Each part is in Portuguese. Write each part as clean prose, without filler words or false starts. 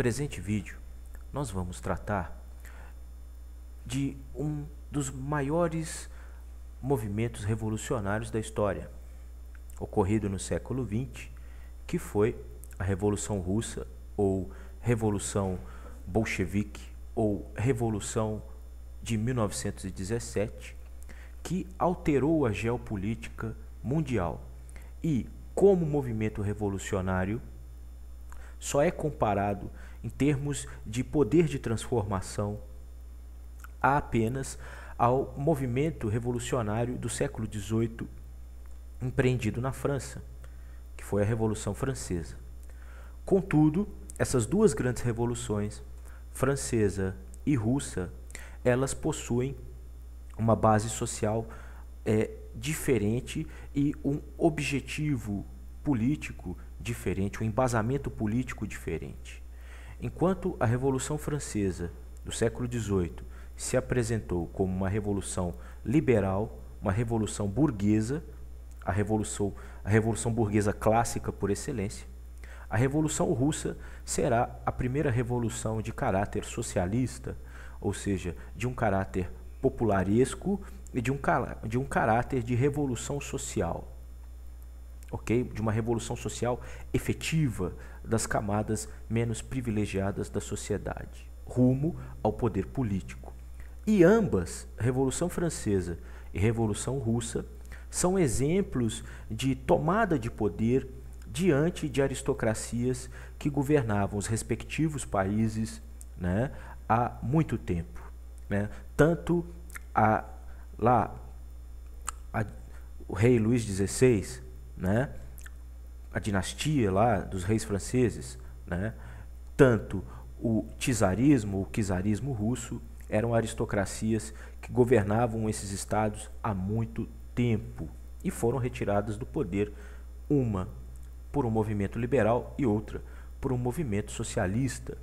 presente vídeo, nós vamos tratar de um dos maiores movimentos revolucionários da história, ocorrido no século XX, que foi a Revolução Russa, ou Revolução Bolchevique, ou Revolução de 1917, que alterou a geopolítica mundial. E, como movimento revolucionário, só é comparado em termos de poder de transformação apenas ao movimento revolucionário do século XVIII empreendido na França, que foi a Revolução Francesa. Contudo, essas duas grandes revoluções, francesa e russa, elas possuem uma base social diferente e um objetivo político diferente, um embasamento político diferente. Enquanto a Revolução Francesa do século XVIII se apresentou como uma revolução liberal, uma revolução burguesa, a revolução burguesa clássica por excelência, a Revolução Russa será a primeira revolução de caráter socialista, ou seja, de um caráter popularesco e de um caráter de revolução social, ok? De uma revolução social efetiva das camadas menos privilegiadas da sociedade, rumo ao poder político. E ambas, Revolução Francesa e Revolução Russa, são exemplos de tomada de poder diante de aristocracias que governavam os respectivos países, né, há muito tempo, né? Tanto o rei Luís XVI, né, a dinastia lá dos reis franceses, né, tanto o czarismo russo, eram aristocracias que governavam esses estados há muito tempo e foram retiradas do poder, uma por um movimento liberal e outra por um movimento socialista.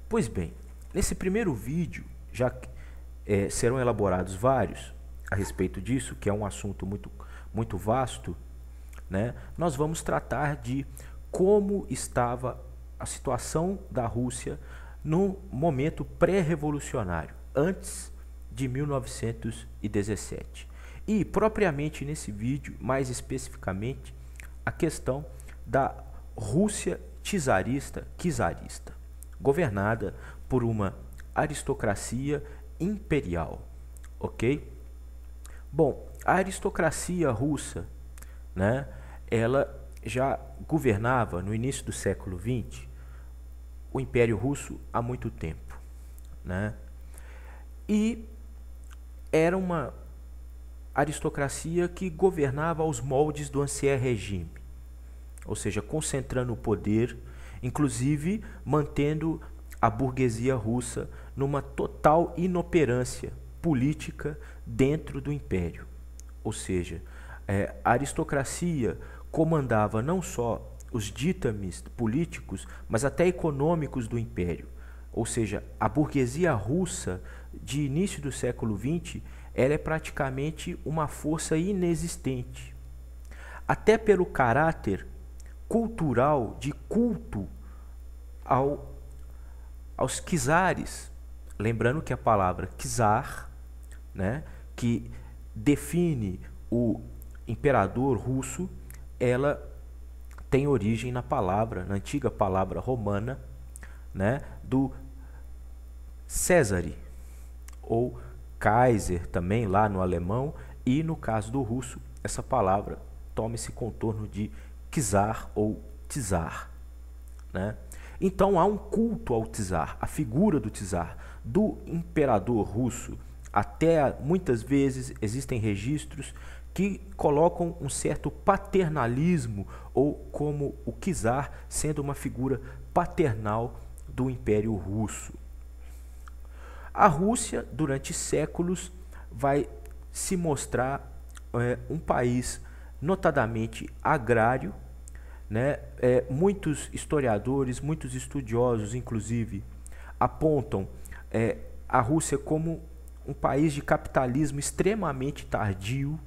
Pois bem, nesse primeiro vídeo já serão elaborados vários a respeito disso, que é um assunto muito vasto, né? Nós vamos tratar de como estava a situação da Rússia no momento pré-revolucionário, antes de 1917. E, propriamente nesse vídeo, mais especificamente, a questão da Rússia czarista, governada por uma aristocracia imperial, ok? Bom, a aristocracia russa, né, ela já governava no início do século XX o Império Russo há muito tempo, né? E era uma aristocracia que governava aos moldes do Ancien Regime, ou seja, concentrando o poder, inclusive mantendo a burguesia russa numa total inoperância política dentro do império. Ou seja, a aristocracia comandava não só os ditames políticos, mas até econômicos do império. Ou seja, a burguesia russa de início do século XX, ela é praticamente uma força inexistente. Até pelo caráter cultural de culto aos czares. Lembrando que a palavra czar, né, que define o imperador russo, ela tem origem na antiga palavra romana, né, do Césare, ou Kaiser também lá no alemão, e no caso do russo, essa palavra toma esse contorno de czar ou czar, né? Então há um culto ao czar, a figura do czar, do imperador russo. Até muitas vezes existem registros que colocam um certo paternalismo, ou como o czar sendo uma figura paternal do Império Russo. A Rússia, durante séculos, vai se mostrar um país notadamente agrário, né? Muitos historiadores, muitos estudiosos, inclusive, apontam a Rússia como um país de capitalismo extremamente tardio.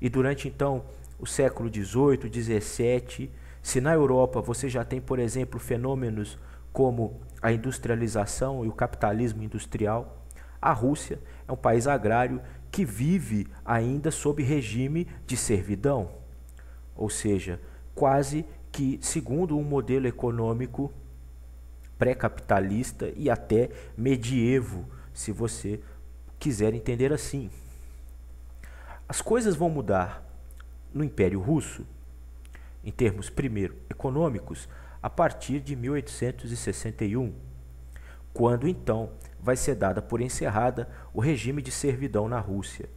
E durante, então, o século XVIII, XVII, se na Europa você já tem, por exemplo, fenômenos como a industrialização e o capitalismo industrial, a Rússia é um país agrário que vive ainda sob regime de servidão, ou seja, quase que segundo um modelo econômico pré-capitalista e até medievo, se você quiser entender assim. As coisas vão mudar no Império Russo, em termos, primeiro, econômicos, a partir de 1861, quando então vai ser dada por encerrada o regime de servidão na Rússia.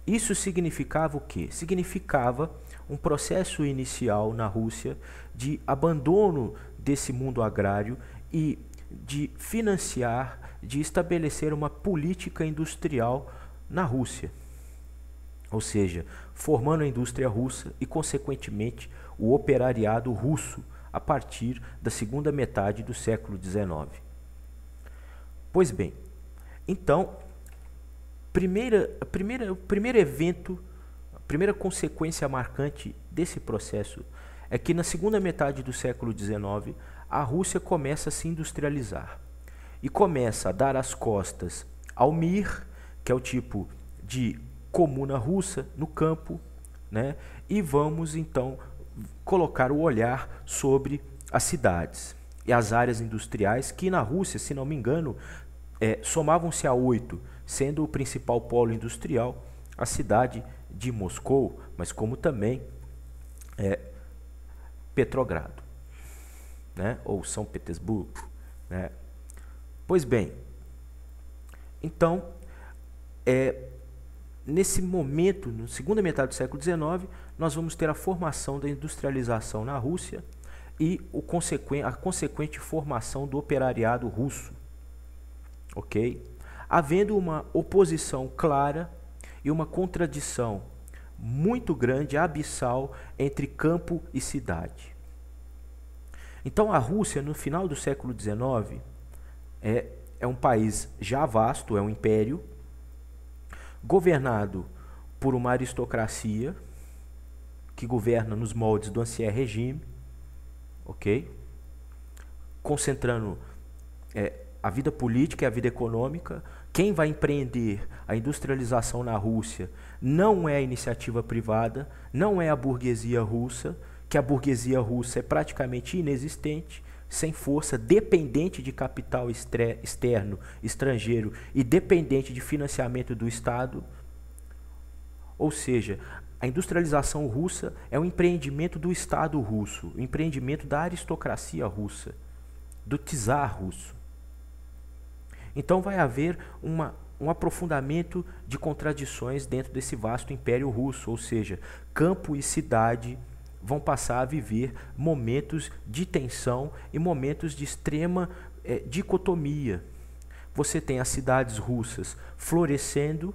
Isso significava o quê? Significava um processo inicial na Rússia de abandono desse mundo agrário e de financiar, de estabelecer uma política industrial na Rússia. Ou seja, formando a indústria russa e, consequentemente, o operariado russo a partir da segunda metade do século XIX. Pois bem, então, o primeiro evento, a primeira consequência marcante desse processo é que na segunda metade do século XIX a Rússia começa a se industrializar e começa a dar as costas ao Mir, que é o tipo de comuna russa no campo, né? E vamos então colocar o olhar sobre as cidades e as áreas industriais que na Rússia, se não me engano, somavam-se a 8, sendo o principal polo industrial a cidade de Moscou, mas como também Petrogrado, né? Ou São Petersburgo, né? Pois bem, então, nesse momento, na segunda metade do século XIX, nós vamos ter a formação da industrialização na Rússia e a consequente formação do operariado russo. Ok? Havendo uma oposição clara e uma contradição muito grande, abissal, entre campo e cidade. Então a Rússia, no final do século XIX, é um país já vasto, é um império, governado por uma aristocracia, que governa nos moldes do Ancien Regime, ok? Concentrando a vida política e a vida econômica. Quem vai empreender a industrialização na Rússia não é a iniciativa privada, não é a burguesia russa, que a burguesia russa é praticamente inexistente, sem força, dependente de capital externo, estrangeiro e dependente de financiamento do Estado. Ou seja, a industrialização russa é um empreendimento do Estado russo, um empreendimento da aristocracia russa, do czar russo. Então vai haver um aprofundamento de contradições dentro desse vasto império russo, ou seja, campo e cidade vão passar a viver momentos de tensão e momentos de extrema dicotomia. Você tem as cidades russas florescendo,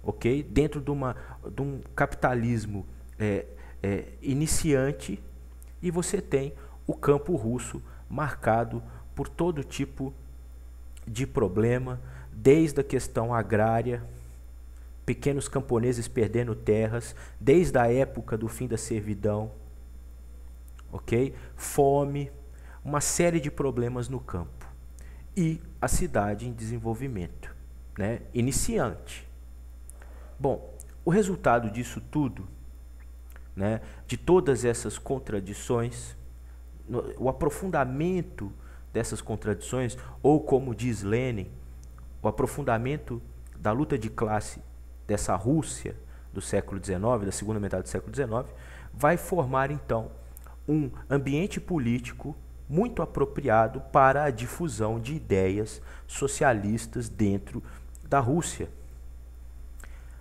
ok, dentro de um capitalismo iniciante, e você tem o campo russo marcado por todo tipo de problema, desde a questão agrária, pequenos camponeses perdendo terras, desde a época do fim da servidão, ok? Fome, uma série de problemas no campo. E a cidade em desenvolvimento, né? Iniciante. Bom, o resultado disso tudo, né, de todas essas contradições, o aprofundamento dessas contradições, ou como diz Lenin, o aprofundamento da luta de classe dessa Rússia do século XIX, da segunda metade do século XIX, vai formar então um ambiente político muito apropriado para a difusão de ideias socialistas dentro da Rússia.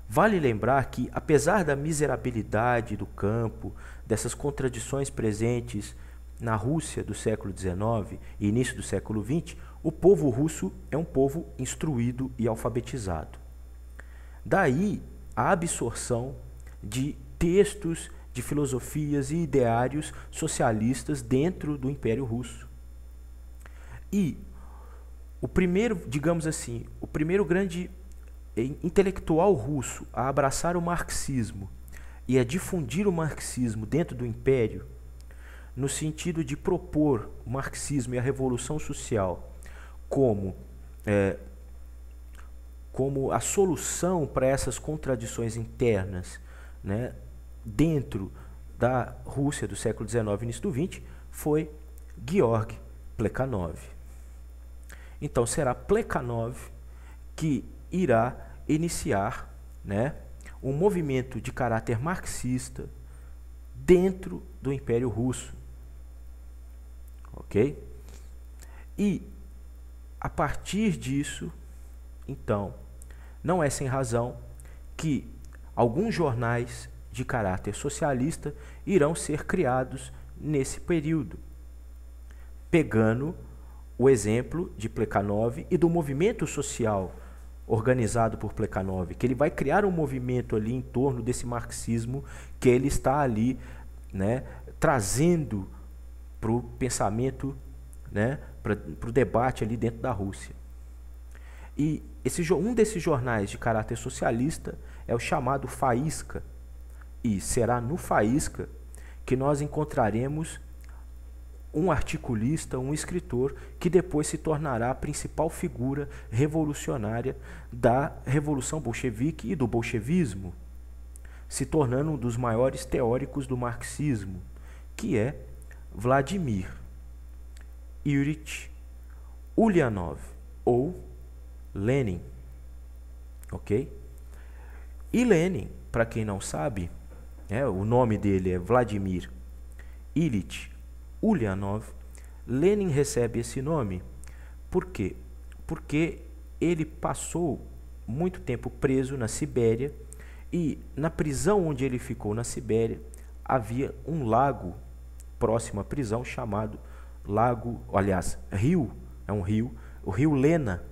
Vale lembrar que, apesar da miserabilidade do campo, dessas contradições presentes na Rússia do século XIX e início do século XX, o povo russo é um povo instruído e alfabetizado. Daí a absorção de textos, de filosofias e ideários socialistas dentro do Império Russo. E o primeiro, digamos assim, o primeiro grande intelectual russo a abraçar o marxismo e a difundir o marxismo dentro do Império no sentido de propor o marxismo e a revolução social como como a solução para essas contradições internas, né, dentro da Rússia do século XIX e início do XX, foi Georg Plekhanov. Então será Plekhanov que irá iniciar, né, um movimento de caráter marxista dentro do Império Russo. Ok? E a partir disso, então, não é sem razão que alguns jornais de caráter socialista irão ser criados nesse período, pegando o exemplo de Plekhanov e do movimento social organizado por Plekhanov, que ele vai criar um movimento ali em torno desse marxismo que ele está ali, né, trazendo para o pensamento, né, para o debate ali dentro da Rússia. E um desses jornais de caráter socialista é o chamado Faísca, e será no Faísca que nós encontraremos um articulista, um escritor, que depois se tornará a principal figura revolucionária da Revolução Bolchevique e do bolchevismo, se tornando um dos maiores teóricos do marxismo, que é Vladimir Ilyich Ulyanov, ou Lenin. Ok? E Lenin, para quem não sabe, o nome dele é Vladimir Ilyich Ulyanov. Lenin recebe esse nome por quê? Porque ele passou muito tempo preso na Sibéria, e na prisão onde ele ficou na Sibéria havia um lago próximo à prisão chamado rio, o rio Lena.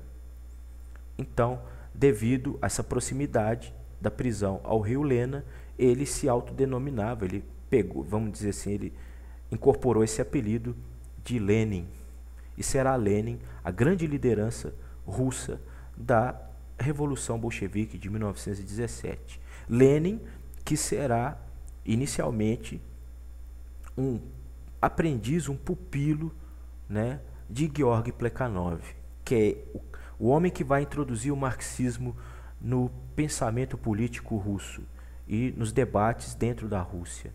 Então, devido a essa proximidade da prisão ao rio Lena, ele se autodenominava, ele pegou, vamos dizer assim, ele incorporou esse apelido de Lenin. E será Lenin a grande liderança russa da Revolução Bolchevique de 1917. Lenin, que será inicialmente um aprendiz, um pupilo, né, de Georg Plekhanov, que é o homem que vai introduzir o marxismo no pensamento político russo e nos debates dentro da Rússia.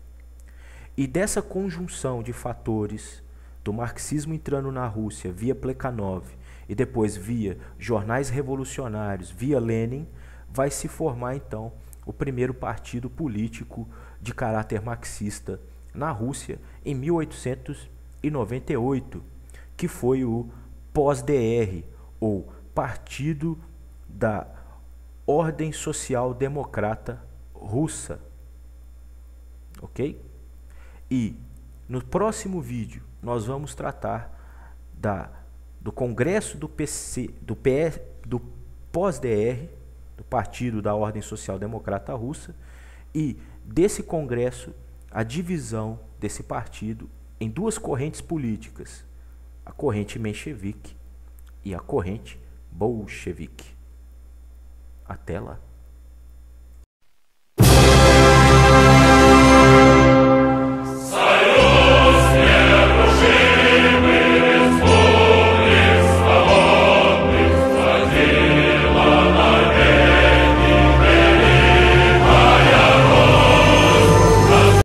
E dessa conjunção de fatores, do marxismo entrando na Rússia via Plekhanov e depois via jornais revolucionários, via Lenin, vai se formar então o primeiro partido político de caráter marxista na Rússia em 1898, que foi o POS-DR, ou Partido da Ordem Social Democrata Russa. Ok? E no próximo vídeo nós vamos tratar do Congresso do POS-DR, do Partido da Ordem Social Democrata Russa, e desse congresso a divisão desse partido em duas correntes políticas, a corrente menchevique e a corrente bolchevique. Até lá.